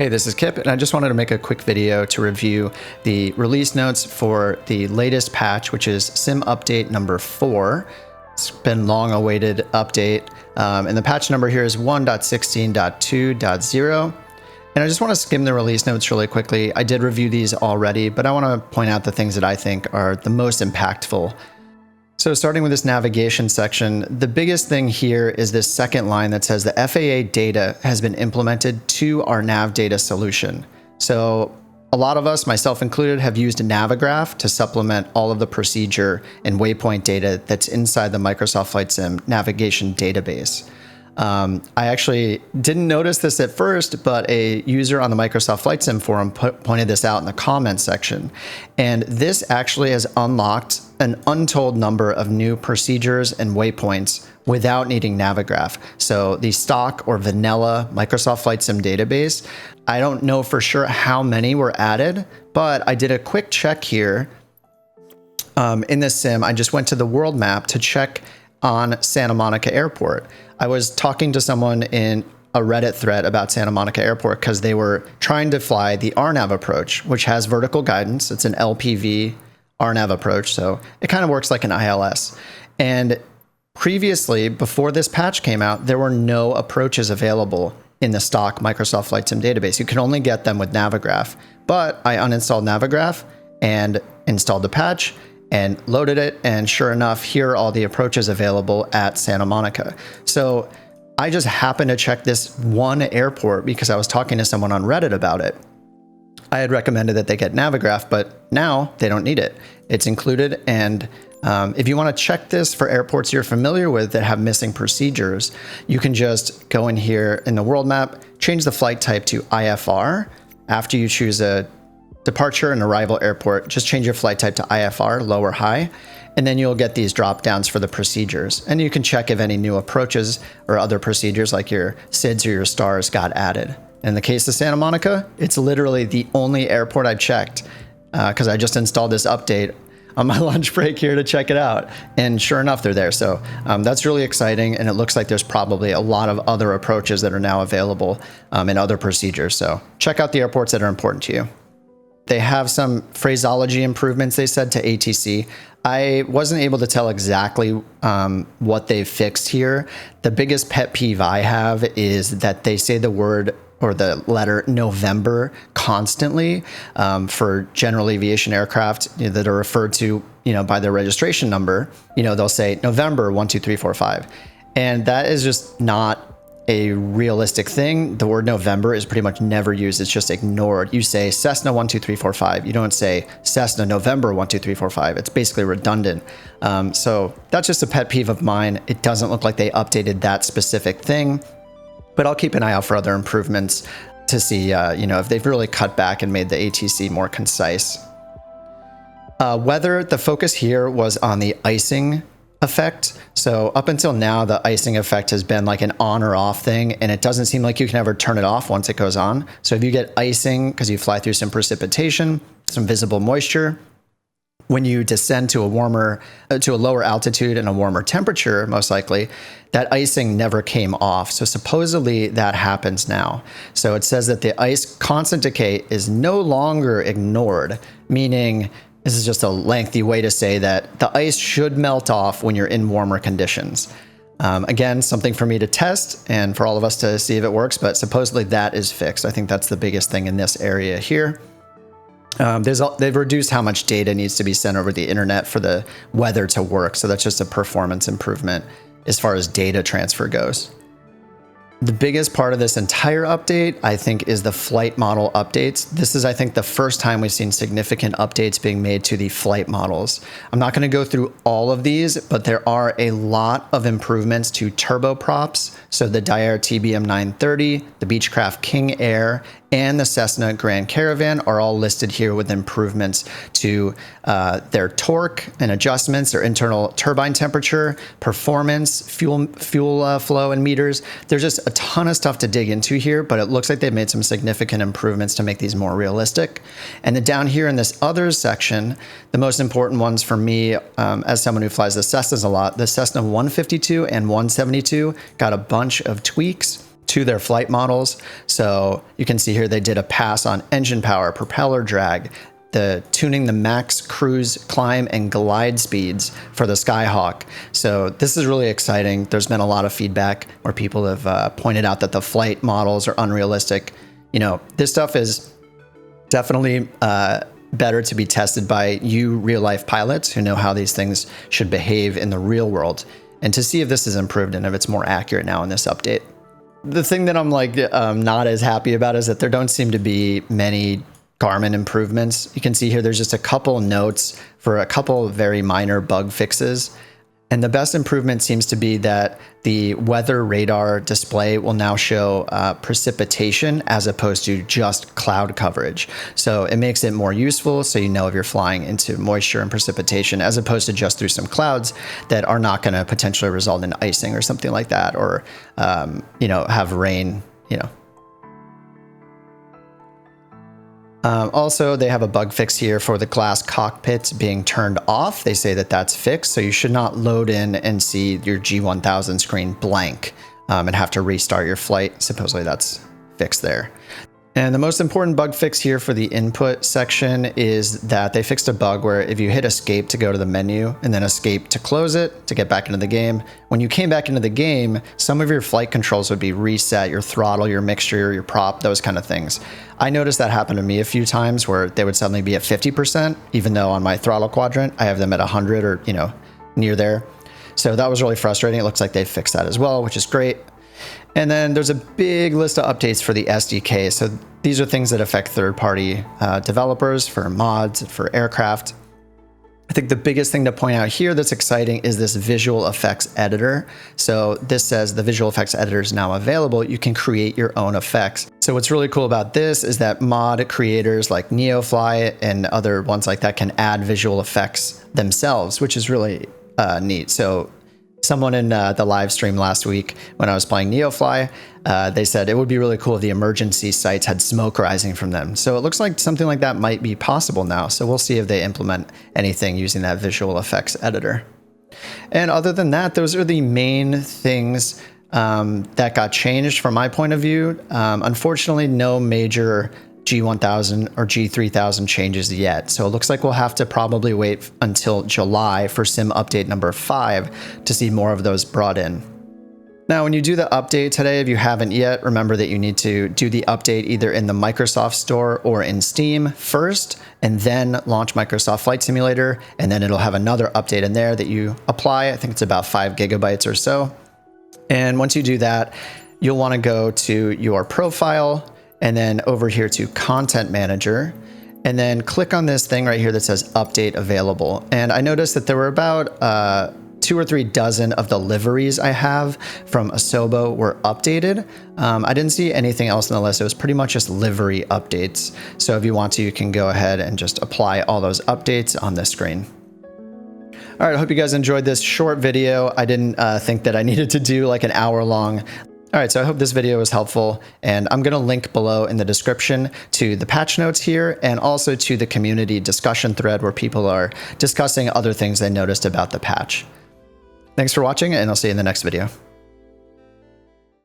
Hey, this is Kip, and I just wanted to make a quick video to review the release notes for the latest patch, which is Sim Update number 4. It's been long awaited update, and the patch number here is 1.16.2.0. And I just want to skim the release notes really quickly. I did review these already, but I want to point out the things that I think are the most impactful. So starting with this navigation section, the biggest thing here is this second line that says the FAA data has been implemented to our Nav Data solution. So a lot of us, myself included, have used Navigraph to supplement all of the procedure and waypoint data that's inside the Microsoft Flight Sim navigation database. I actually didn't notice this at first, but a user on the Microsoft Flight Sim forum pointed this out in the comments section. And this actually has unlocked an untold number of new procedures and waypoints without needing Navigraph. So the stock or vanilla Microsoft Flight Sim database, I don't know for sure how many were added, but I did a quick check here. In this sim, I just went to the world map to check on Santa Monica Airport. I was talking to someone in a Reddit thread about Santa Monica Airport because they were trying to fly the RNAV approach, which has vertical guidance. It's an LPV RNAV approach, so it kind of works like an ILS. And previously, before this patch came out, there were no approaches available in the stock Microsoft Flight Sim database. You can only get them with Navigraph. But I uninstalled Navigraph and installed the patch and loaded it, and sure enough, here are all the approaches available at Santa Monica. So I just happened to check this one airport because I was talking to someone on Reddit about it. I had recommended that they get Navigraph, but now they don't need it. It's included, and if you want to check this for airports you're familiar with that have missing procedures, you can just go in here in the world map, change the flight type to IFR. After you choose a departure and arrival airport, just change your flight type to IFR, low or high, and then you'll get these drop downs for the procedures. And you can check if any new approaches or other procedures like your SIDS or your STARS got added. In the case of Santa Monica, it's literally the only airport I checked because I just installed this update on my lunch break here to check it out. And sure enough, they're there. So that's really exciting. And it looks like there's probably a lot of other approaches that are now available in other procedures. So check out the airports that are important to you. They have some phraseology improvements, they said, to ATC. I wasn't able to tell exactly what they fixed here. The biggest pet peeve I have is that they say the word or the letter November constantly for general aviation aircraft that are referred to, by their registration number. They'll say November 12345, and that is just not a realistic thing. The word November is pretty much never used. It's just ignored. You say Cessna 12345. You don't say Cessna November 12345. It's basically redundant. So that's just a pet peeve of mine. It doesn't look like they updated that specific thing, but I'll keep an eye out for other improvements to see, if they've really cut back and made the ATC more concise. Weather, the focus here was on the icing effect. So up until now, the icing effect has been like an on or off thing, and it doesn't seem like you can ever turn it off once it goes on. So if you get icing because you fly through some precipitation, some visible moisture, when you descend to a lower altitude and a warmer temperature, most likely, that icing never came off. So supposedly that happens now. So it says that the ice constant decay is no longer ignored, meaning this is just a lengthy way to say that the ice should melt off when you're in warmer conditions. Again, something for me to test and for all of us to see if it works, but supposedly that is fixed. I think that's the biggest thing in this area here. They've reduced how much data needs to be sent over the internet for the weather to work. So that's just a performance improvement as far as data transfer goes. The biggest part of this entire update, I think, is the flight model updates. This is, I think, the first time we've seen significant updates being made to the flight models. I'm not going to go through all of these, but there are a lot of improvements to turboprops. So the Daher TBM 930, the Beechcraft King Air, and the Cessna Grand Caravan are all listed here with improvements to their torque and adjustments, their internal turbine temperature, performance, fuel flow and meters. There's just a ton of stuff to dig into here, but it looks like they've made some significant improvements to make these more realistic. And then down here in this others section, the most important ones for me, as someone who flies the Cessnas a lot, the Cessna 152 and 172 got a bunch of tweaks. to their flight models. So you can see here they did a pass on engine power, propeller drag, tuning the max cruise, climb, and glide speeds for the Skyhawk. So this is really exciting. There's been a lot of feedback where people have pointed out that the flight models are unrealistic. You know, this stuff is definitely better to be tested by you real-life pilots who know how these things should behave in the real world, and to see if this is improved and if it's more accurate now in this update. The thing that I'm like not as happy about is that there don't seem to be many Garmin improvements. You can see here there's just a couple notes for a couple of very minor bug fixes. And the best improvement seems to be that the weather radar display will now show precipitation as opposed to just cloud coverage. So it makes it more useful, so you know if you're flying into moisture and precipitation as opposed to just through some clouds that are not going to potentially result in icing or something like that, or have rain, Also, they have a bug fix here for the glass cockpits being turned off. They say that that's fixed, so you should not load in and see your G1000 screen blank and have to restart your flight. Supposedly that's fixed there. And the most important bug fix here for the input section is that they fixed a bug where if you hit escape to go to the menu and then escape to close it to get back into the game, when you came back into the game, some of your flight controls would be reset, your throttle, your mixture, your prop, those kind of things. I noticed that happened to me a few times where they would suddenly be at 50%, even though on my throttle quadrant, I have them at 100 or, near there. So that was really frustrating. It looks like they fixed that as well, which is great. And then there's a big list of updates for the SDK. So these are things that affect third-party developers for mods, for aircraft. I think the biggest thing to point out here that's exciting is this visual effects editor. So this says the visual effects editor is now available. You can create your own effects. So what's really cool about this is that mod creators like Neofly and other ones like that can add visual effects themselves, which is really neat. So someone in the live stream last week when I was playing Neofly, they said it would be really cool if the emergency sites had smoke rising from them. So it looks like something like that might be possible now. So we'll see if they implement anything using that visual effects editor. And other than that, those are the main things that got changed from my point of view. Unfortunately, no major G1000 or G3000 changes yet. So it looks like we'll have to probably wait until July for sim update number 5 to see more of those brought in. Now, when you do the update today, if you haven't yet, remember that you need to do the update either in the Microsoft Store or in Steam first, and then launch Microsoft Flight Simulator, and then it'll have another update in there that you apply. I think it's about 5 gigabytes or so. And once you do that, you'll want to go to your profile, and then over here to Content Manager, and then click on this thing right here that says Update Available. And I noticed that there were about 2 or 3 dozen of the liveries I have from Asobo were updated. I didn't see anything else on the list. It was pretty much just livery updates. So if you want to, you can go ahead and just apply all those updates on this screen. All right, I hope you guys enjoyed this short video. I didn't think that I needed to do like an hour-long. All right, so I hope this video was helpful, and I'm going to link below in the description to the patch notes here and also to the community discussion thread where people are discussing other things they noticed about the patch. Thanks for watching, and I'll see you in the next video.